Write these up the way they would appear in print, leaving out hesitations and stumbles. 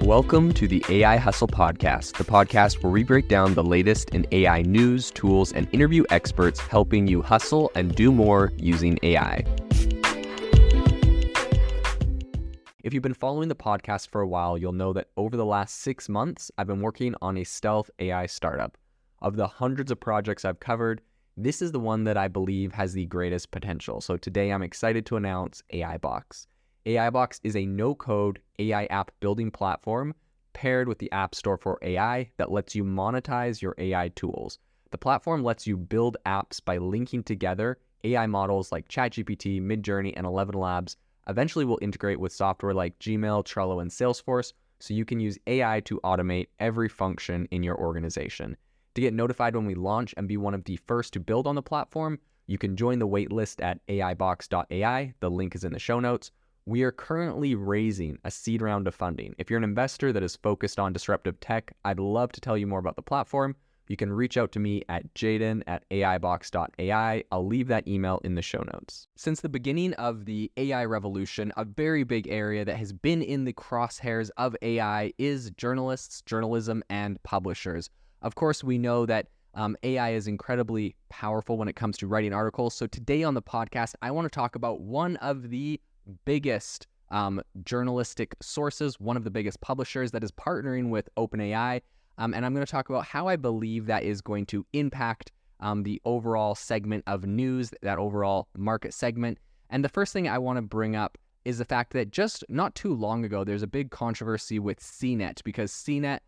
Welcome to the AI Hustle Podcast, the podcast where we break down the latest in AI news, tools, and interview experts helping you hustle and do more using AI. If you've been following the podcast for a while, you'll know that over the last 6 months, I've been working on a stealth AI startup. Of the hundreds of projects I've covered, this is the one that I believe has the greatest potential. So today I'm excited to announce AI Box. AI Box is a no-code AI app building platform paired with the App Store for AI that lets you monetize your AI tools. The platform lets you build apps by linking together AI models like ChatGPT, Midjourney, and 11 Labs. Eventually, we'll integrate with software like Gmail, Trello, and Salesforce, so you can use AI to automate every function in your organization. To get notified when we launch and be one of the first to build on the platform, you can join the waitlist at aibox.ai. The link is in the show notes. We are currently raising a seed round of funding. If you're an investor that is focused on disruptive tech, I'd love to tell you more about the platform. You can reach out to me at jaden@aibox.ai. I'll leave that email in the show notes. Since the beginning of the AI revolution, a very big area that has been in the crosshairs of AI is journalists, journalism, and publishers. Of course, we know that AI is incredibly powerful when it comes to writing articles. So today on the podcast, I want to talk about one of the biggest journalistic sources, one of the biggest publishers that is partnering with OpenAI. And I'm going to talk about how I believe that is going to impact the overall segment of news, that overall market segment. And the first thing I want to bring up is the fact that just not too long ago, there's a big controversy with CNET, because CNET,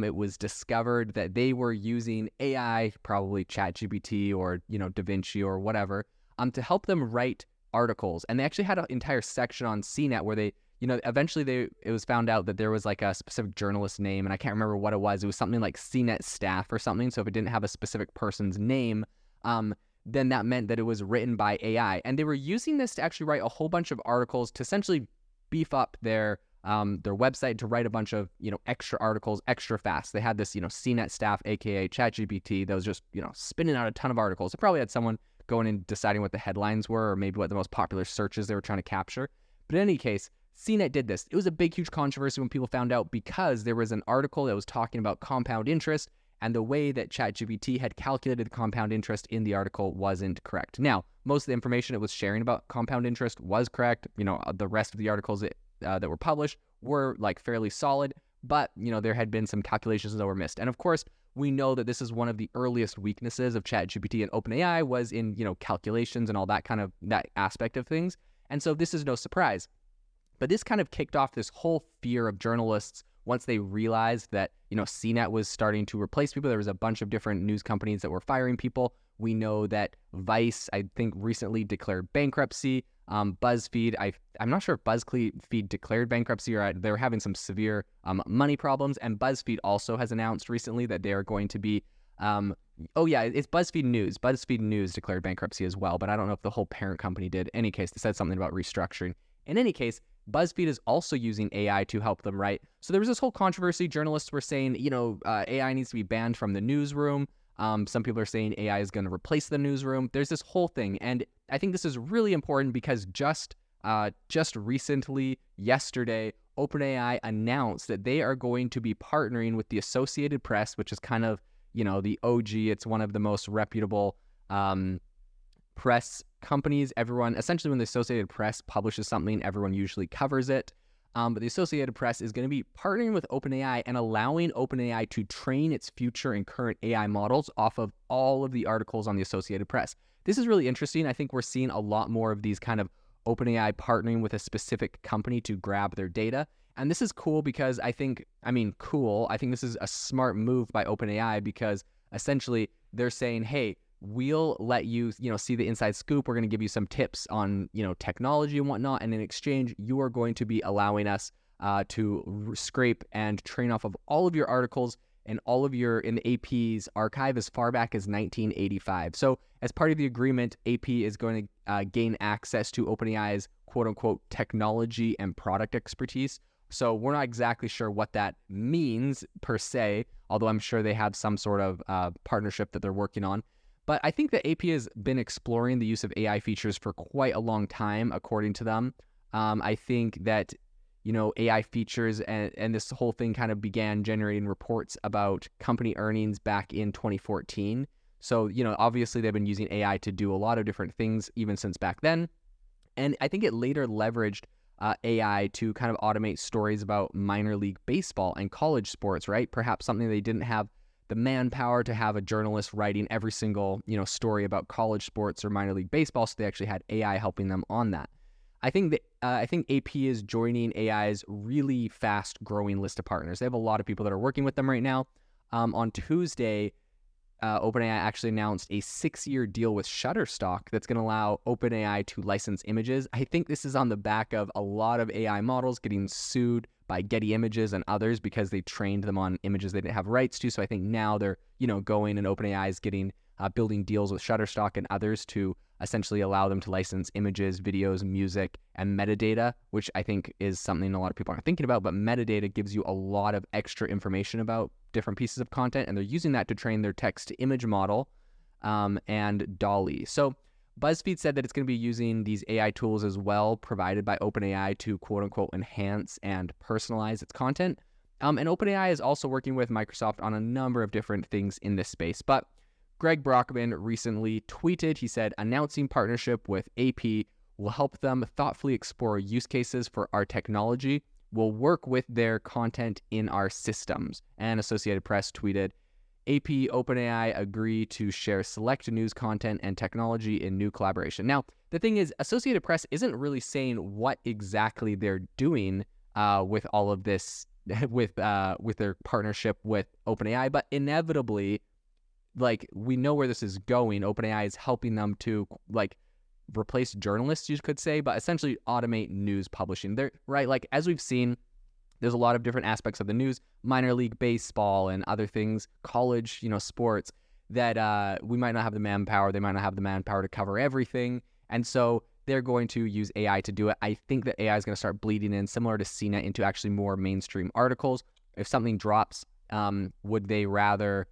it was discovered that they were using AI, probably ChatGPT or, DaVinci or whatever, to help them write articles. And they actually had an entire section on CNET where they, eventually it was found out that there was like a specific journalist name, and I can't remember what it was. It was something like CNET staff or something. So if it didn't have a specific person's name, then that meant that it was written by AI. And they were using this to actually write a whole bunch of articles to essentially beef up their website, to write a bunch of, extra articles extra fast. They had this, CNET staff, aka ChatGPT, that was just, spinning out a ton of articles. It probably had someone going and deciding what the headlines were, or maybe what the most popular searches they were trying to capture. But in any case, CNET did this. It was a big, huge controversy when people found out, because there was an article that was talking about compound interest, and the way that ChatGPT had calculated the compound interest in the article wasn't correct. Now, most of the information it was sharing about compound interest was correct. The rest of the articles that were published were like fairly solid, but there had been some calculations that were missed. And of course, we know that this is one of the earliest weaknesses of ChatGPT and OpenAI was in, calculations and all that kind of that aspect of things. And so this is no surprise. But this kind of kicked off this whole fear of journalists once they realized that, CNET was starting to replace people. There was a bunch of different news companies that were firing people. We know that Vice, I think, recently declared bankruptcy. BuzzFeed, I'm not sure if BuzzFeed declared bankruptcy or they were having some severe money problems. And BuzzFeed also has announced recently that they are going to be, it's BuzzFeed News. BuzzFeed News declared bankruptcy as well, but I don't know if the whole parent company did. In any case, they said something about restructuring. In any case, BuzzFeed is also using AI to help them write. So there was this whole controversy. Journalists were saying, AI needs to be banned from the newsroom. Some people are saying AI is going to replace the newsroom. There's this whole thing. And I think this is really important because just recently, yesterday, OpenAI announced that they are going to be partnering with the Associated Press, which is kind of, the OG. It's one of the most reputable press companies. Essentially when the Associated Press publishes something, everyone usually covers it. But the Associated Press is going to be partnering with OpenAI and allowing OpenAI to train its future and current AI models off of all of the articles on the Associated Press. This is really interesting. I think we're seeing a lot more of these kind of OpenAI partnering with a specific company to grab their data. And this is cool because I think this is a smart move by OpenAI, because essentially they're saying, hey, we'll let you, see the inside scoop. We're going to give you some tips on, technology and whatnot. And in exchange, you are going to be allowing us to scrape and train off of all of your articles and all of in the AP's archive as far back as 1985. So as part of the agreement, AP is going to gain access to OpenAI's quote unquote technology and product expertise. So we're not exactly sure what that means per se, although I'm sure they have some sort of partnership that they're working on. But I think that AP has been exploring the use of AI features for quite a long time, according to them. I think that, AI features, and this whole thing kind of began generating reports about company earnings back in 2014. So, obviously they've been using AI to do a lot of different things even since back then. And I think it later leveraged AI to kind of automate stories about minor league baseball and college sports, right? Perhaps something they didn't have the manpower to have a journalist writing every single, story about college sports or minor league baseball. So they actually had AI helping them on that. I think AP is joining AI's really fast growing list of partners. They have a lot of people that are working with them right now. On Tuesday, OpenAI actually announced a 6-year deal with Shutterstock that's going to allow OpenAI to license images. I think this is on the back of a lot of AI models getting sued by Getty Images and others because they trained them on images they didn't have rights to. So I think now they're, going, and OpenAI is getting building deals with Shutterstock and others to essentially allow them to license images, videos, music, and metadata, which I think is something a lot of people aren't thinking about. But metadata gives you a lot of extra information about different pieces of content, and they're using that to train their text-to-image model and DALL-E. So BuzzFeed said that it's going to be using these AI tools as well, provided by OpenAI, to quote-unquote enhance and personalize its content. And OpenAI is also working with Microsoft on a number of different things in this space. But Greg Brockman recently tweeted, he said, announcing partnership with AP will help them thoughtfully explore use cases for our technology. We'll work with their content in our systems. And Associated Press tweeted, AP OpenAI agree to share select news content and technology in new collaboration. Now, the thing is, Associated Press isn't really saying what exactly they're doing with all of this, with their partnership with OpenAI, but inevitably, we know where this is going. OpenAI is helping them to replace journalists, you could say, but essentially automate news publishing. They're right. As we've seen, there's a lot of different aspects of the news, minor league baseball and other things, college, sports, that we might not have the manpower. They might not have the manpower to cover everything. And so they're going to use AI to do it. I think that AI is going to start bleeding in, similar to CNET, into actually more mainstream articles. If something drops, would they rather...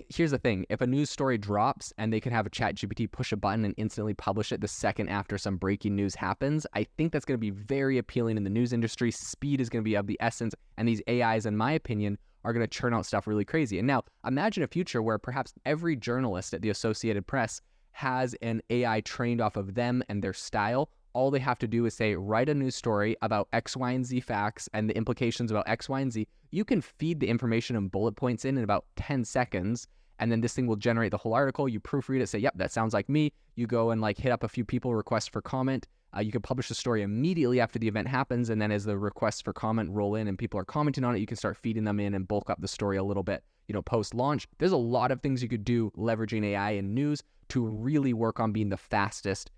here's the thing. If a news story drops and they can have a ChatGPT push a button and instantly publish it the second after some breaking news happens, I think that's going to be very appealing in the news industry. Speed is going to be of the essence, and these AIs, in my opinion, are going to churn out stuff really crazy. And now, imagine a future where perhaps every journalist at the Associated Press has an AI trained off of them and their style. All they have to do is say, write a news story about X, Y, and Z facts and the implications about X, Y, and Z. You can feed the information and bullet points in about 10 seconds, and then this thing will generate the whole article. You proofread it, say, yep, that sounds like me. You go and hit up a few people, request for comment. You can publish the story immediately after the event happens, and then as the requests for comment roll in and people are commenting on it, you can start feeding them in and bulk up the story a little bit, post-launch. There's a lot of things you could do leveraging AI in news to really work on being the fastest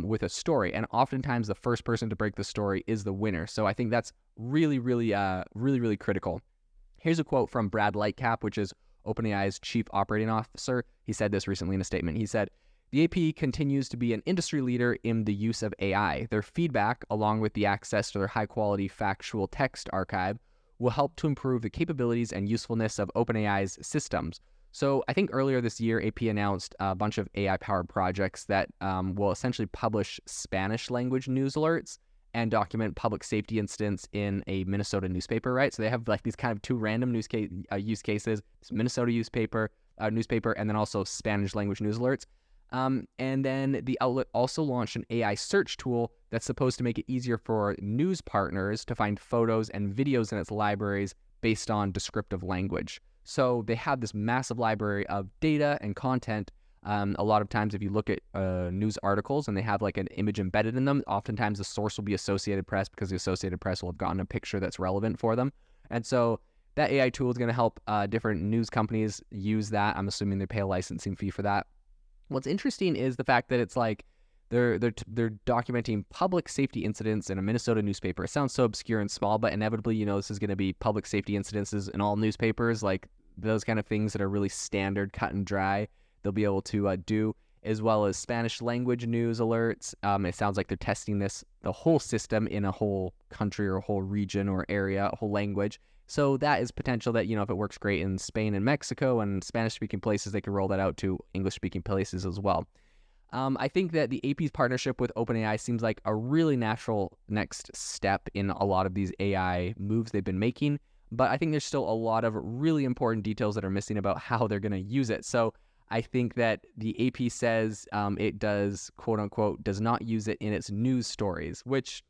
with a story. And oftentimes the first person to break the story is the winner. So I think that's really, really critical. Here's a quote from Brad Lightcap, which is OpenAI's chief operating officer. He said this recently in a statement. He said, the AP continues to be an industry leader in the use of AI. Their feedback, along with the access to their high-quality factual text archive, will help to improve the capabilities and usefulness of OpenAI's systems. So I think earlier this year, AP announced a bunch of AI-powered projects that will essentially publish Spanish language news alerts and document public safety incidents in a Minnesota newspaper, right? So they have these kind of two random use cases, Minnesota newspaper, and then also Spanish language news alerts. And then the outlet also launched an AI search tool that's supposed to make it easier for news partners to find photos and videos in its libraries based on descriptive language. So they have this massive library of data and content. A lot of times if you look at news articles and they have an image embedded in them, oftentimes the source will be Associated Press because the Associated Press will have gotten a picture that's relevant for them. And so that AI tool is going to help different news companies use that. I'm assuming they pay a licensing fee for that. What's interesting is the fact that it's they're documenting public safety incidents in a Minnesota newspaper. It sounds so obscure and small, but inevitably, this is going to be public safety incidences in all newspapers, those kind of things that are really standard, cut and dry. They'll be able to do, as well as Spanish language news alerts. It sounds like they're testing the whole system in a whole country or a whole region or area, a whole language. So that is potential that, if it works great in Spain and Mexico and Spanish-speaking places, they can roll that out to English-speaking places as well. I think that the AP's partnership with OpenAI seems like a really natural next step in a lot of these AI moves they've been making, but I think there's still a lot of really important details that are missing about how they're going to use it. So I think that the AP says it does, quote unquote, does not use it in its news stories, which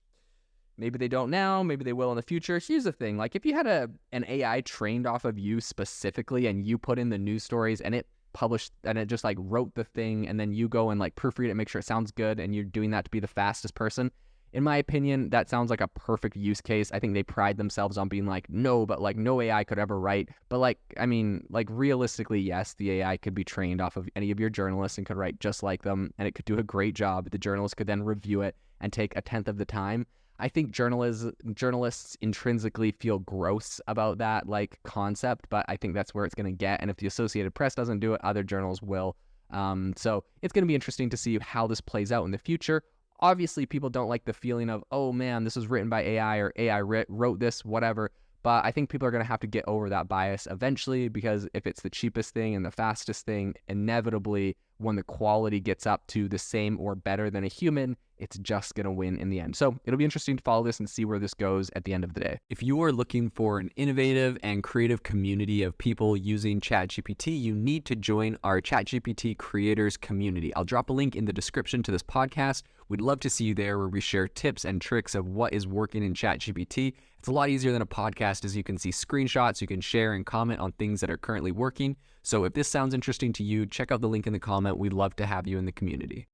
maybe they don't now, maybe they will in the future. Here's the thing, like if you had an AI trained off of you specifically and you put in the news stories and it published and it just like wrote the thing and then you go and like proofread it and make sure it sounds good and you're doing that to be the fastest person, in my opinion, that sounds like a perfect use case. I think they pride themselves on being like, no, but like no AI could ever write. But like, I mean, like realistically, yes, the AI could be trained off of any of your journalists and could write just like them and it could do a great job. The journalist could then review it and take 1/10 of the time. I think journalists intrinsically feel gross about that like concept, but I think that's where it's going to get. And if the Associated Press doesn't do it, other journals will. So it's going to be interesting to see how this plays out in the future. Obviously, people don't like the feeling of, oh man, this was written by AI or AI wrote this, whatever. But I think people are going to have to get over that bias eventually, because if it's the cheapest thing and the fastest thing, inevitably, when the quality gets up to the same or better than a human, it's just going to win in the end. So it'll be interesting to follow this and see where this goes at the end of the day. If you are looking for an innovative and creative community of people using ChatGPT, you need to join our ChatGPT creators community. I'll drop a link in the description to this podcast. We'd love to see you there, where we share tips and tricks of what is working in ChatGPT. It's a lot easier than a podcast, as you can see screenshots, you can share and comment on things that are currently working. So if this sounds interesting to you, check out the link in the comment. We'd love to have you in the community.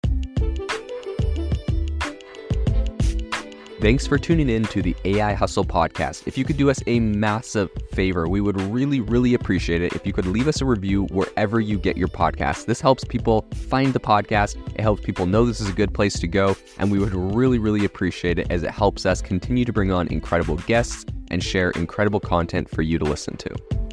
Thanks for tuning in to the AI Hustle podcast. If you could do us a massive favor, we would really, really appreciate it if you could leave us a review wherever you get your podcasts. This helps people find the podcast. It helps people know this is a good place to go. And we would really, really appreciate it, as it helps us continue to bring on incredible guests and share incredible content for you to listen to.